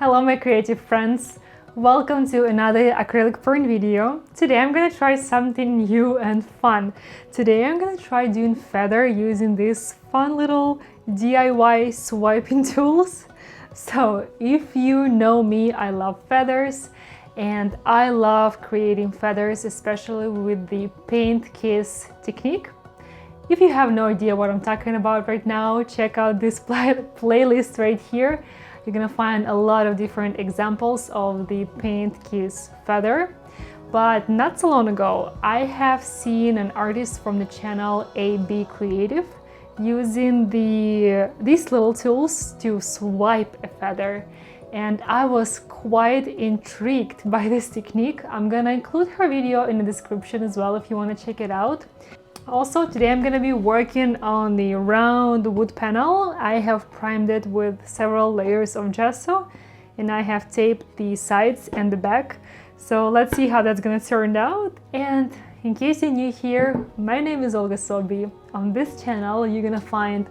Hello my creative friends! Welcome to another acrylic print video. Today I'm gonna try something new and fun. Today I'm gonna try doing feather using these fun little DIY swiping tools. So if you know me, I love feathers and I love creating feathers, especially with the paint kiss technique. If you have no idea what I'm talking about right now, check out this playlist right here. You're gonna find a lot of different examples of the paint kiss feather. But not so long ago, I have seen an artist from the channel AB Creative using these little tools to swipe a feather. And I was quite intrigued by this technique. I'm gonna include her video in the description as well if you wanna check it out. Also, today I'm gonna be working on the round wood panel. I have primed it with several layers of gesso and I have taped the sides and the back. So let's see how that's gonna turn out. And in case you're new here, my name is Olga Sogby. On this channel, you're gonna find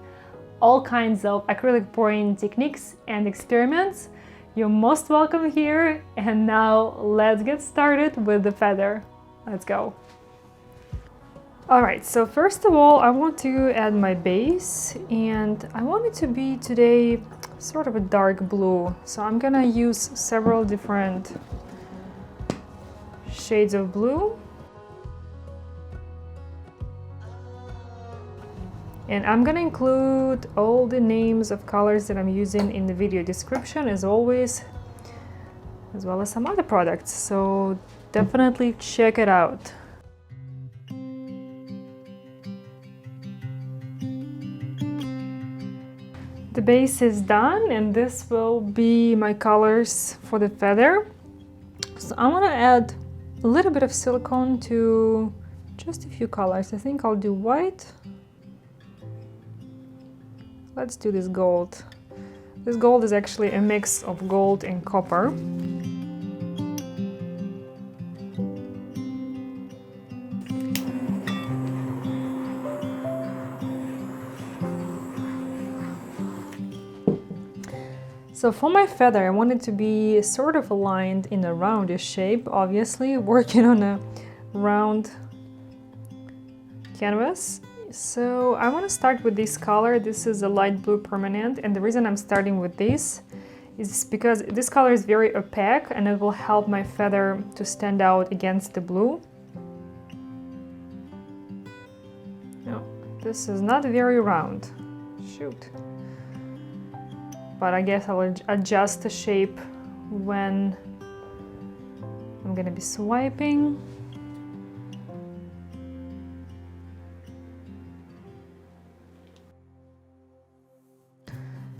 all kinds of acrylic pouring techniques and experiments. You're most welcome here. And now let's get started with the feather. Let's go. Alright, so first of all, I want to add my base and I want it to be today sort of a dark blue. So I'm gonna use several different shades of blue. And I'm gonna include all the names of colors that I'm using in the video description as always, as well as some other products. So definitely check it out. The base is done and this will be my colors for the feather. So I want to add a little bit of silicone to just a few colors. I think I'll do white. Let's do this gold. This gold is actually a mix of gold and copper. So for my feather, I want it to be sort of aligned in a roundish shape, obviously, working on a round canvas. So I want to start with this color. This is a light blue permanent, and the reason I'm starting with this is because this color is very opaque and it will help my feather to stand out against the blue. No, this is not very round. Shoot. But I guess I will adjust the shape when I'm gonna be swiping.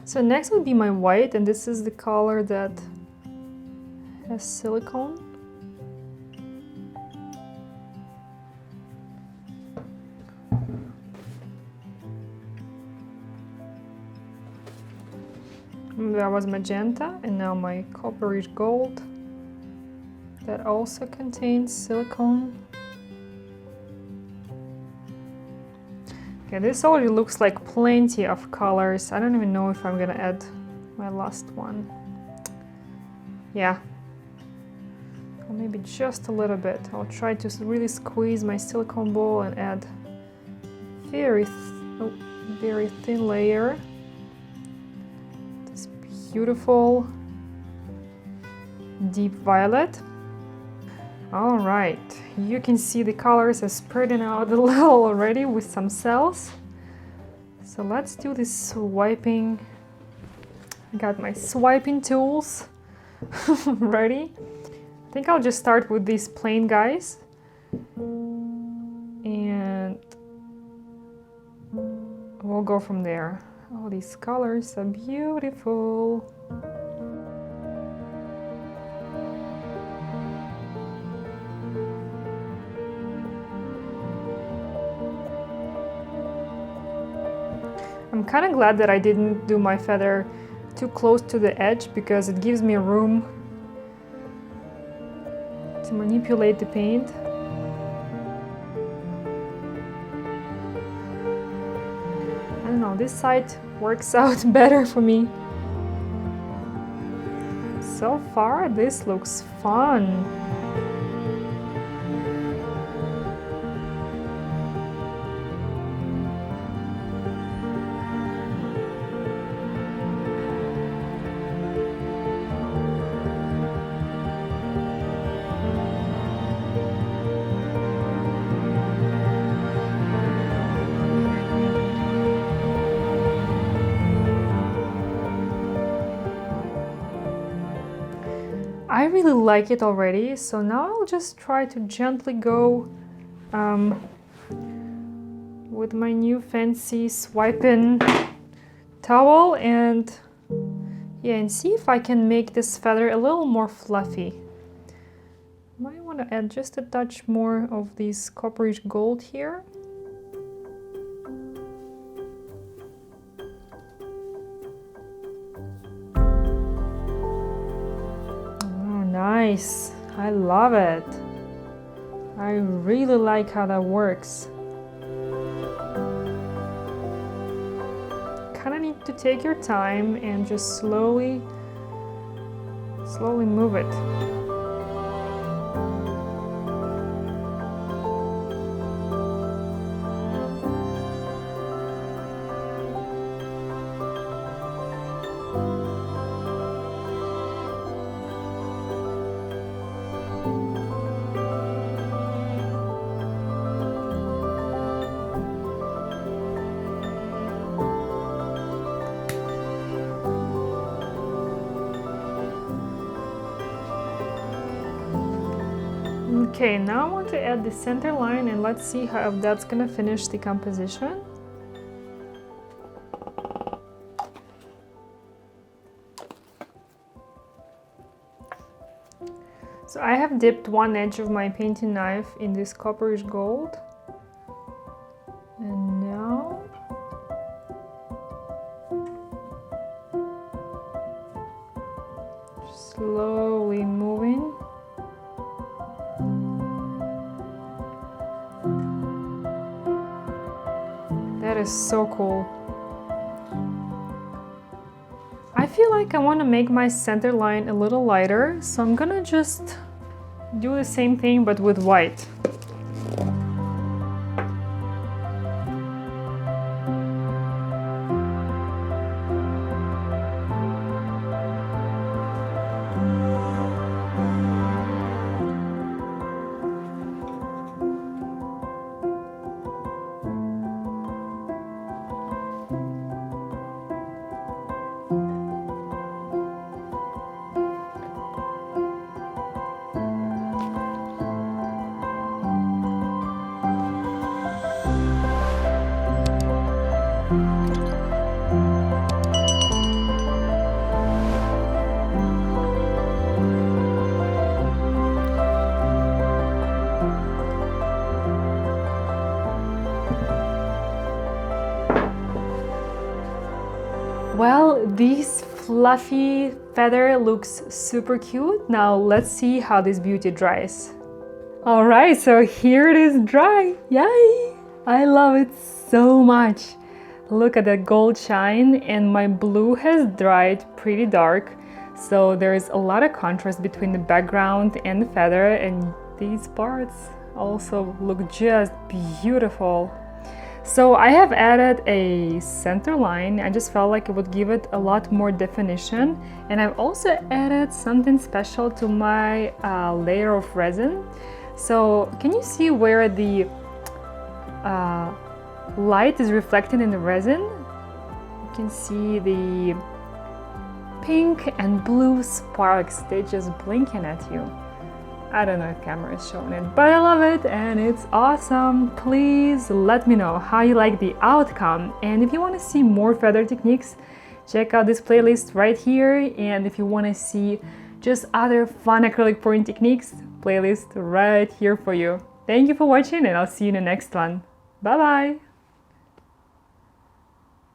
So next would be my white, and this is the color that has silicone. That was magenta, and now my copperish gold that also contains silicone. Okay, this already looks like plenty of colors. I don't even know if I'm gonna add my last one. Yeah, or maybe just a little bit. I'll try to really squeeze my silicone ball and add very thin layer. Beautiful deep violet. All right, you can see the colors are spreading out a little already with some cells. So let's do this swiping. I got my swiping tools ready. I think I'll just start with these plain guys and we'll go from there. All these colors are beautiful. I'm kind of glad that I didn't do my feather too close to the edge because it gives me room to manipulate the paint. I don't know, this side works out better for me. So far, this looks fun. I really like it already, so now I'll just try to gently go with my new fancy swiping towel and see if I can make this feather a little more fluffy. Might want to add just a touch more of this copperish gold here. Nice, I love it. I really like how that works. Kind of need to take your time and just slowly move it. Okay, now I want to add the center line and let's see how that's gonna finish the composition. So I have dipped one edge of my painting knife in this copperish gold. And now slowly moving. That is so cool. I feel like I want to make my center line a little lighter, so I'm gonna just do the same thing but with white. Well, this fluffy feather looks super cute. Now let's see how this beauty dries. All right, so here it is dry. Yay! I love it so much. Look at that gold shine, and my blue has dried pretty dark. So there's a lot of contrast between the background and the feather, and these parts also look just beautiful. So I have added a center line. I just felt like it would give it a lot more definition. And I've also added something special to my layer of resin. So can you see where the light is reflected in the resin? You can see the pink and blue sparks. They're just blinking at you. I don't know if camera is showing it, but I love it and it's awesome. Please let me know how you like the outcome. And if you want to see more feather techniques, check out this playlist right here. And if you want to see just other fun acrylic pouring techniques, playlist right here for you. Thank you for watching and I'll see you in the next one. Bye bye!